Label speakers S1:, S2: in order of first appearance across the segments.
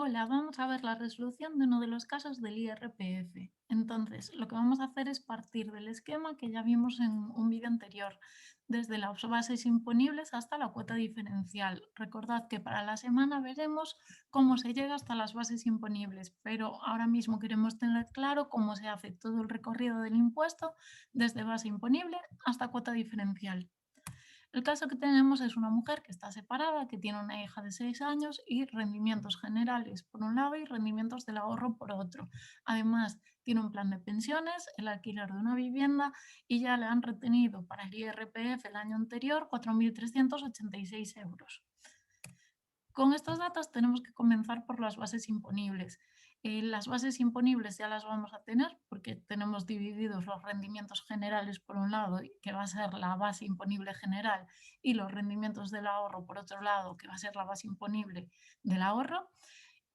S1: Hola, vamos a ver la resolución de uno de los casos del IRPF. Entonces, lo que vamos a hacer es partir del esquema que ya vimos en un vídeo anterior, desde las bases imponibles hasta la cuota diferencial. Recordad que para la semana veremos cómo se llega hasta las bases imponibles, pero ahora mismo queremos tener claro cómo se hace todo el recorrido del impuesto desde base imponible hasta cuota diferencial. El caso que tenemos es una mujer que está separada, que tiene una hija de 6 años y rendimientos generales por un lado y rendimientos del ahorro por otro. Además, tiene un plan de pensiones, el alquiler de una vivienda y ya le han retenido para el IRPF el año anterior 4.386 euros. Con estos datos tenemos que comenzar por las bases imponibles. Las bases imponibles ya las vamos a tener porque tenemos divididos los rendimientos generales por un lado, que va a ser la base imponible general, y los rendimientos del ahorro por otro lado, que va a ser la base imponible del ahorro.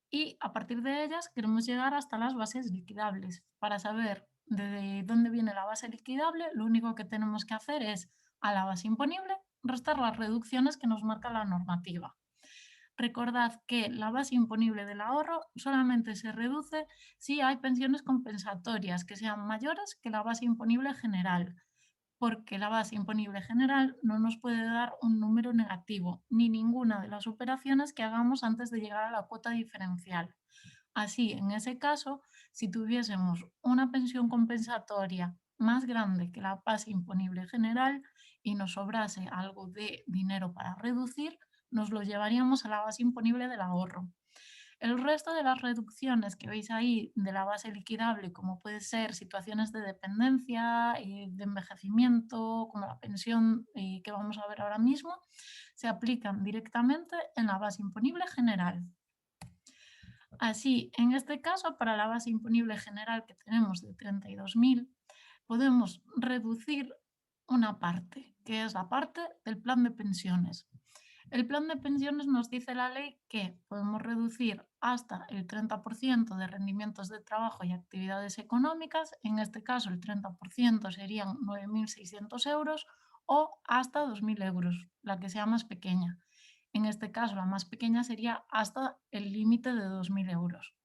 S1: Y a partir de ellas queremos llegar hasta las bases liquidables. Para saber de dónde viene la base liquidable, lo único que tenemos que hacer es a la base imponible restar las reducciones que nos marca la normativa. Recordad que la base imponible del ahorro solamente se reduce si hay pensiones compensatorias que sean mayores que la base imponible general, porque la base imponible general no nos puede dar un número negativo, ni ninguna de las operaciones que hagamos antes de llegar a la cuota diferencial. Así, en ese caso, si tuviésemos una pensión compensatoria más grande que la base imponible general y nos sobrase algo de dinero para reducir, nos lo llevaríamos a la base imponible del ahorro. El resto de las reducciones que veis ahí de la base liquidable, como puede ser situaciones de dependencia y de envejecimiento, como la pensión que vamos a ver ahora mismo, se aplican directamente en la base imponible general. Así, en este caso, para la base imponible general que tenemos de 32.000, podemos reducir una parte, que es la parte del plan de pensiones. El plan de pensiones nos dice la ley que podemos reducir hasta el 30% de rendimientos de trabajo y actividades económicas, en este caso el 30% serían 9.600 euros o hasta 2.000 euros, la que sea más pequeña. En este caso, la más pequeña sería hasta el límite de 2.000 euros.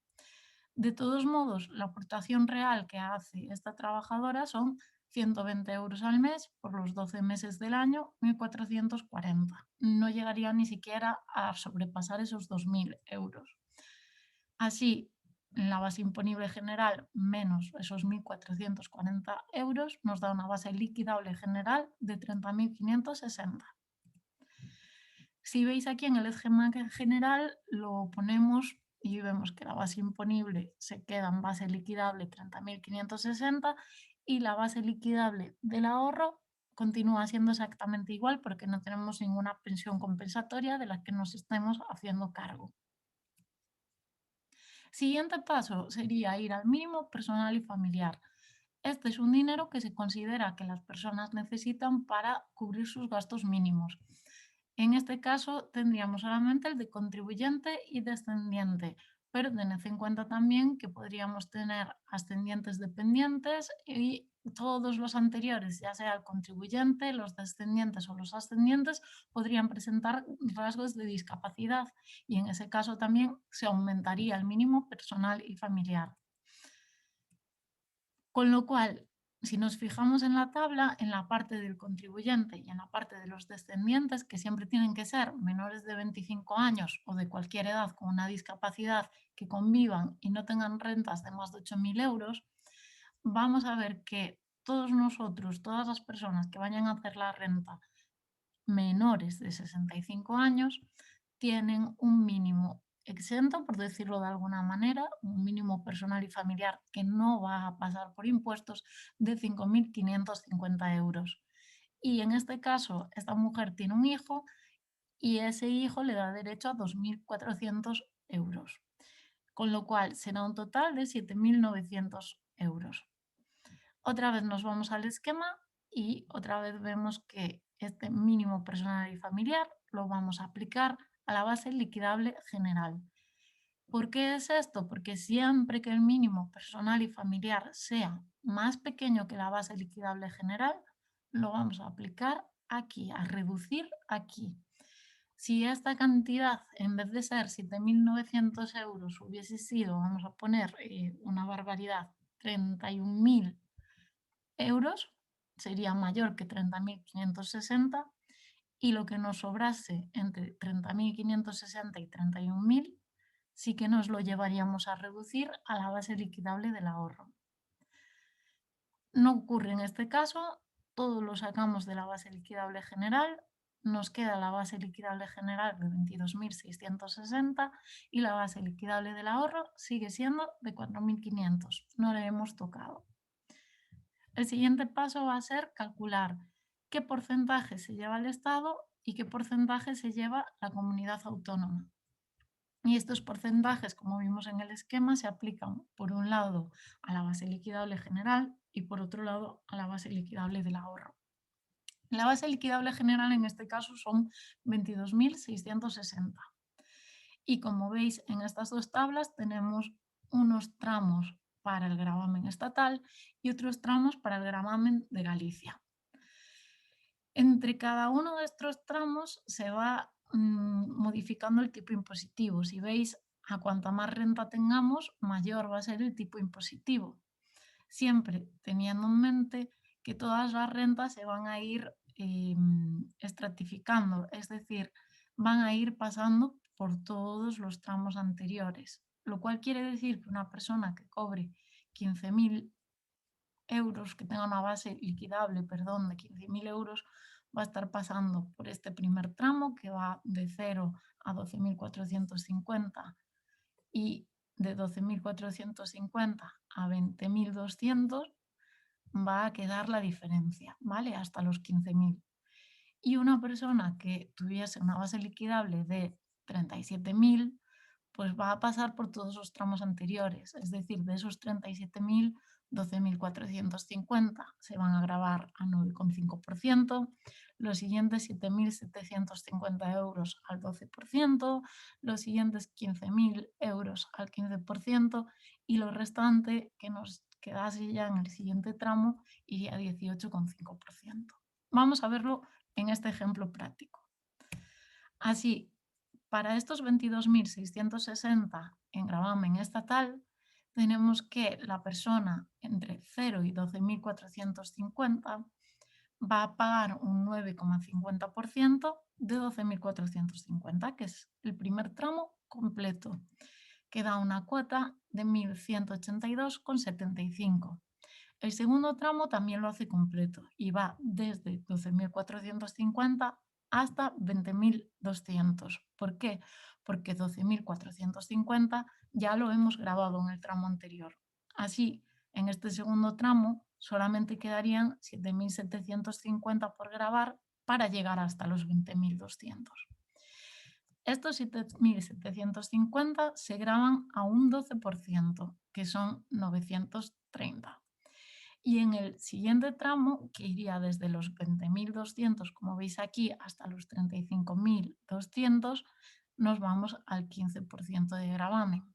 S1: De todos modos, la aportación real que hace esta trabajadora son 120 euros al mes por los 12 meses del año, 1.440. No llegaría ni siquiera a sobrepasar esos 2.000 euros. Así, la base imponible general menos esos 1.440 euros nos da una base liquidable general de 30.560. Si veis aquí en el esquema general, lo ponemos y vemos que la base imponible se queda en base liquidable 30.560 y la base liquidable del ahorro continúa siendo exactamente igual porque no tenemos ninguna pensión compensatoria de la que nos estemos haciendo cargo. Siguiente paso sería ir al mínimo personal y familiar. Este es un dinero que se considera que las personas necesitan para cubrir sus gastos mínimos. En este caso tendríamos solamente el de contribuyente y descendiente, pero tened en cuenta también que podríamos tener ascendientes dependientes y todos los anteriores, ya sea el contribuyente, los descendientes o los ascendientes, podrían presentar rasgos de discapacidad y en ese caso también se aumentaría el mínimo personal y familiar. Con lo cual, si nos fijamos en la tabla, en la parte del contribuyente y en la parte de los descendientes, que siempre tienen que ser menores de 25 años o de cualquier edad con una discapacidad que convivan y no tengan rentas de más de 8.000 euros, vamos a ver que todos nosotros, todas las personas que vayan a hacer la renta menores de 65 años, tienen un mínimo exento, por decirlo de alguna manera, un mínimo personal y familiar que no va a pasar por impuestos de 5.550 euros. Y en este caso, esta mujer tiene un hijo y ese hijo le da derecho a 2.400 euros, con lo cual será un total de 7.900 euros. Otra vez nos vamos al esquema y otra vez vemos que este mínimo personal y familiar lo vamos a aplicar a la base liquidable general. ¿Por qué es esto? Porque siempre que el mínimo personal y familiar sea más pequeño que la base liquidable general, lo vamos a aplicar aquí, a reducir aquí. Si esta cantidad, en vez de ser 7.900 euros, hubiese sido, vamos a poner una barbaridad, 31.000 euros, sería mayor que 30.560, y lo que nos sobrase entre 30.560 y 31.000 sí que nos lo llevaríamos a reducir a la base liquidable del ahorro. No ocurre en este caso, todo lo sacamos de la base liquidable general, nos queda la base liquidable general de 22.660 y la base liquidable del ahorro sigue siendo de 4.500, no le hemos tocado. El siguiente paso va a ser calcular qué porcentaje se lleva el Estado y qué porcentaje se lleva la comunidad autónoma. Y estos porcentajes, como vimos en el esquema, se aplican por un lado a la base liquidable general y por otro lado a la base liquidable del ahorro. La base liquidable general en este caso son 22.660. Y como veis en estas dos tablas tenemos unos tramos para el gravamen estatal y otros tramos para el gravamen de Galicia. Entre cada uno de estos tramos se va modificando el tipo impositivo. Si veis, a cuanta más renta tengamos, mayor va a ser el tipo impositivo. Siempre teniendo en mente que todas las rentas se van a ir estratificando, es decir, van a ir pasando por todos los tramos anteriores, lo cual quiere decir que una persona que cobre 15.000 euros, que tenga una base liquidable, perdón, de 15.000 euros, va a estar pasando por este primer tramo que va de 0 a 12.450 y de 12.450 a 20.200 va a quedar la diferencia, ¿vale? Hasta los 15.000. Y una persona que tuviese una base liquidable de 37.000, pues va a pasar por todos los tramos anteriores, es decir, de esos 37.000, 12.450 se van a gravar a 9,5%, los siguientes 7.750 euros al 12%, los siguientes 15.000 euros al 15% y lo restante que nos quedase ya en el siguiente tramo iría a 18,5%. Vamos a verlo en este ejemplo práctico. Así, para estos 22.660 en gravamen estatal, tenemos que la persona entre 0 y 12.450 va a pagar un 9,50% de 12.450, que es el primer tramo completo, que da una cuota de 1.182,75. El segundo tramo también lo hace completo y va desde 12.450 hasta 20.200. ¿Por qué? Porque 12.450 ya lo hemos grabado en el tramo anterior. Así, en este segundo tramo solamente quedarían 7.750 por grabar para llegar hasta los 20.200. Estos 7.750 se graban a un 12%, que son 930. Y en el siguiente tramo, que iría desde los 20.200, como veis aquí, hasta los 35.200, nos vamos al 15% de gravamen.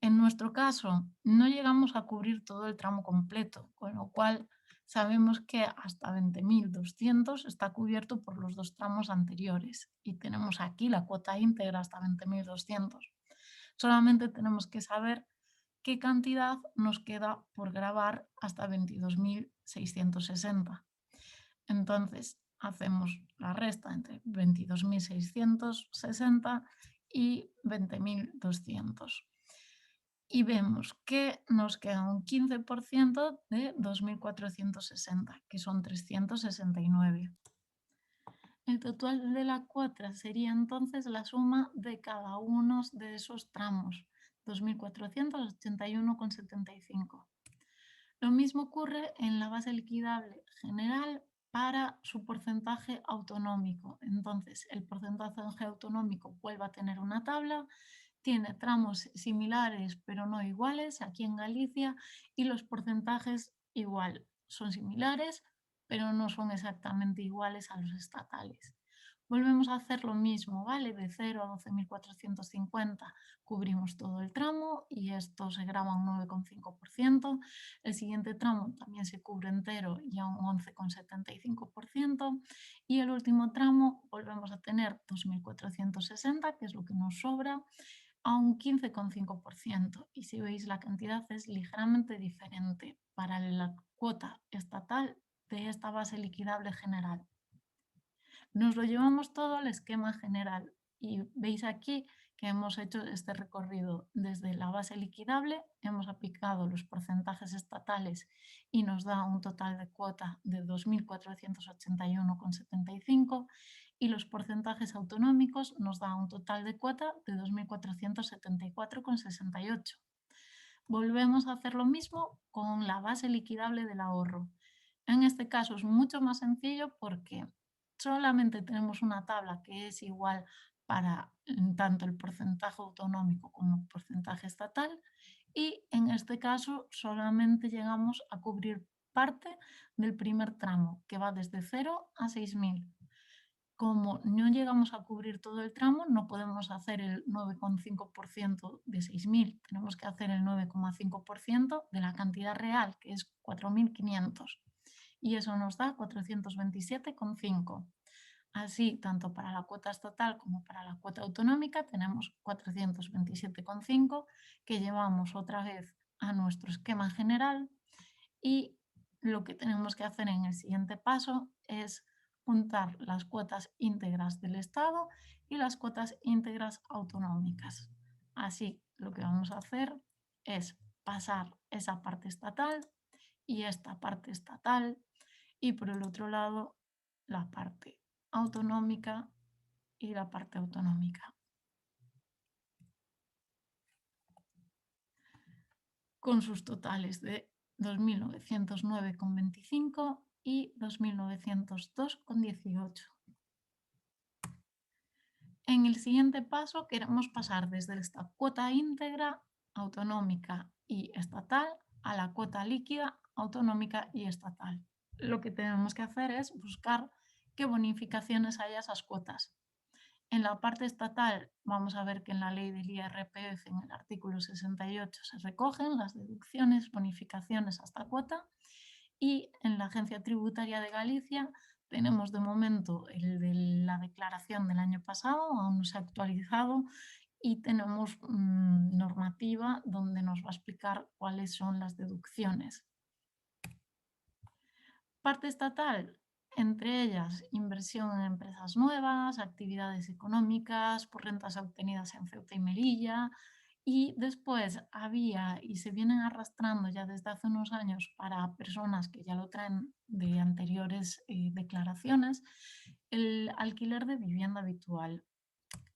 S1: En nuestro caso, no llegamos a cubrir todo el tramo completo, con lo cual sabemos que hasta 20.200 está cubierto por los dos tramos anteriores y tenemos aquí la cuota íntegra hasta 20.200. Solamente tenemos que saber qué cantidad nos queda por grabar hasta 22.660. Entonces, hacemos la resta entre 22.660 y 20.200. Y vemos que nos queda un 15% de 2.460, que son 369. El total de la cuota sería entonces la suma de cada uno de esos tramos, 2.481,75. Lo mismo ocurre en la base liquidable general para su porcentaje autonómico. Entonces, el porcentaje autonómico vuelve a tener una tabla, tiene tramos similares pero no iguales aquí en Galicia y los porcentajes igual son similares pero no son exactamente iguales a los estatales. Volvemos a hacer lo mismo, ¿vale? De 0 a 12.450 cubrimos todo el tramo y esto se graba un 9,5%. El siguiente tramo también se cubre entero y a un 11,75%. Y el último tramo volvemos a tener 2.460, que es lo que nos sobra, a un 15,5%. Y si veis, la cantidad es ligeramente diferente para la cuota estatal de esta base liquidable general. Nos lo llevamos todo al esquema general y veis aquí que hemos hecho este recorrido desde la base liquidable, hemos aplicado los porcentajes estatales y nos da un total de cuota de 2.481,75 y los porcentajes autonómicos nos da un total de cuota de 2.474,68. Volvemos a hacer lo mismo con la base liquidable del ahorro. En este caso es mucho más sencillo porque solamente tenemos una tabla que es igual para tanto el porcentaje autonómico como el porcentaje estatal y en este caso solamente llegamos a cubrir parte del primer tramo que va desde 0 a 6.000. Como no llegamos a cubrir todo el tramo, no podemos hacer el 9,5% de 6.000, tenemos que hacer el 9,5% de la cantidad real, que es 4.500, y eso nos da 427,5. Así, tanto para la cuota estatal como para la cuota autonómica, tenemos 427,5 que llevamos otra vez a nuestro esquema general y lo que tenemos que hacer en el siguiente paso es juntar las cuotas íntegras del Estado y las cuotas íntegras autonómicas. Así, lo que vamos a hacer es pasar esa parte estatal y esta parte estatal y por el otro lado la parte autonómica y la parte autonómica. Con sus totales de 2.909,25 y 2.902,18. En el siguiente paso queremos pasar desde esta cuota íntegra, autonómica y estatal a la cuota líquida, autonómica y estatal. Lo que tenemos que hacer es buscar qué bonificaciones hay a esas cuotas. En la parte estatal vamos a ver que en la ley del IRPF, en el artículo 68, se recogen las deducciones, bonificaciones hasta cuota y en la Agencia Tributaria de Galicia tenemos de momento el de la declaración del año pasado, aún no se ha actualizado y tenemos normativa donde nos va a explicar cuáles son las deducciones. Parte estatal, entre ellas inversión en empresas nuevas, actividades económicas por rentas obtenidas en Ceuta y Melilla. Y después había y se vienen arrastrando ya desde hace unos años para personas que ya lo traen de anteriores declaraciones, el alquiler de vivienda habitual.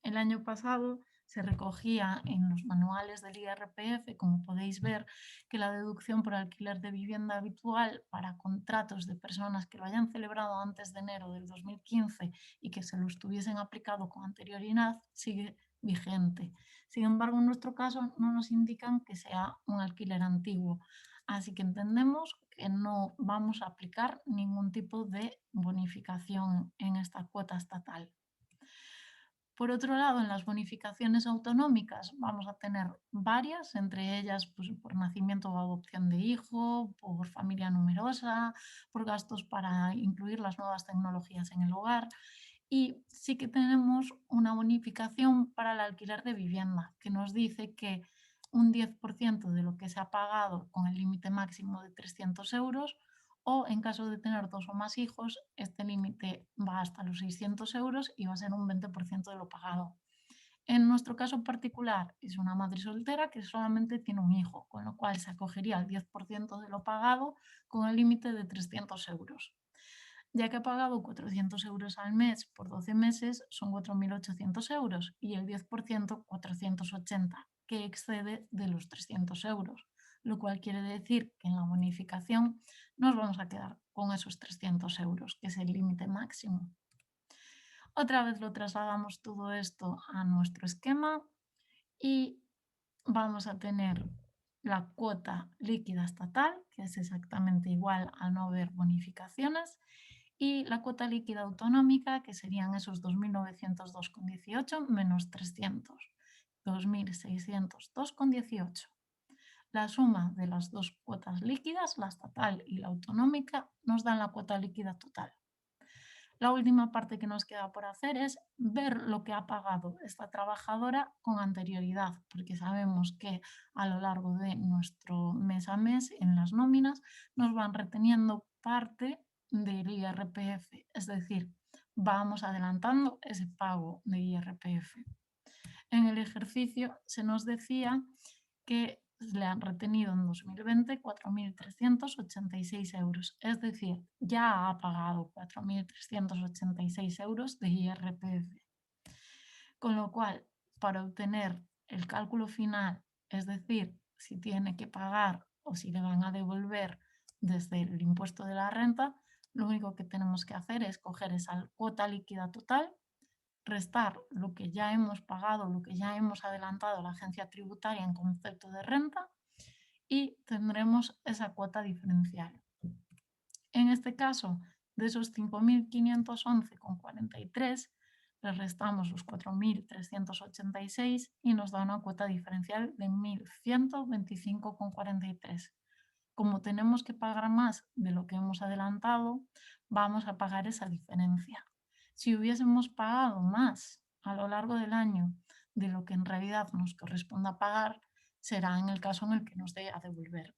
S1: El año pasado se recogía en los manuales del IRPF, como podéis ver, que la deducción por alquiler de vivienda habitual para contratos de personas que lo hayan celebrado antes de enero del 2015 y que se lo estuviesen aplicado con anterioridad sigue vigente. Sin embargo, en nuestro caso no nos indican que sea un alquiler antiguo, así que entendemos que no vamos a aplicar ningún tipo de bonificación en esta cuota estatal. Por otro lado, en las bonificaciones autonómicas vamos a tener varias, entre ellas pues, por nacimiento o adopción de hijo, por familia numerosa, por gastos para incluir las nuevas tecnologías en el hogar. Y sí que tenemos una bonificación para el alquiler de vivienda, que nos dice que un 10% de lo que se ha pagado con el límite máximo de 300 euros o en caso de tener dos o más hijos, este límite va hasta los 600 euros y va a ser un 20% de lo pagado. En nuestro caso particular es una madre soltera que solamente tiene un hijo, con lo cual se acogería al 10% de lo pagado con el límite de 300 euros. Ya que ha pagado 400 euros al mes por 12 meses, son 4.800 euros y el 10% 480, que excede de los 300 euros, lo cual quiere decir que en la bonificación nos vamos a quedar con esos 300 euros, que es el límite máximo. Otra vez lo trasladamos todo esto a nuestro esquema y vamos a tener la cuota líquida estatal, que es exactamente igual al no haber bonificaciones, y la cuota líquida autonómica, que serían esos 2.902,18 menos 300, 2.602,18. La suma de las dos cuotas líquidas, la estatal y la autonómica, nos dan la cuota líquida total. La última parte que nos queda por hacer es ver lo que ha pagado esta trabajadora con anterioridad, porque sabemos que a lo largo de nuestro mes a mes en las nóminas nos van reteniendo parte del IRPF, es decir, vamos adelantando ese pago de IRPF. En el ejercicio se nos decía que le han retenido en 2020 4.386 euros, es decir, ya ha pagado 4.386 euros de IRPF. Con lo cual, para obtener el cálculo final, es decir, si tiene que pagar o si le van a devolver desde el impuesto de la renta, lo único que tenemos que hacer es coger esa cuota líquida total, restar lo que ya hemos pagado, lo que ya hemos adelantado a la agencia tributaria en concepto de renta y tendremos esa cuota diferencial. En este caso, de esos 5.511,43, le restamos los 4.386 y nos da una cuota diferencial de 1.125,43. Como tenemos que pagar más de lo que hemos adelantado, vamos a pagar esa diferencia. Si hubiésemos pagado más a lo largo del año de lo que en realidad nos corresponda pagar, será en el caso en el que nos dé a devolver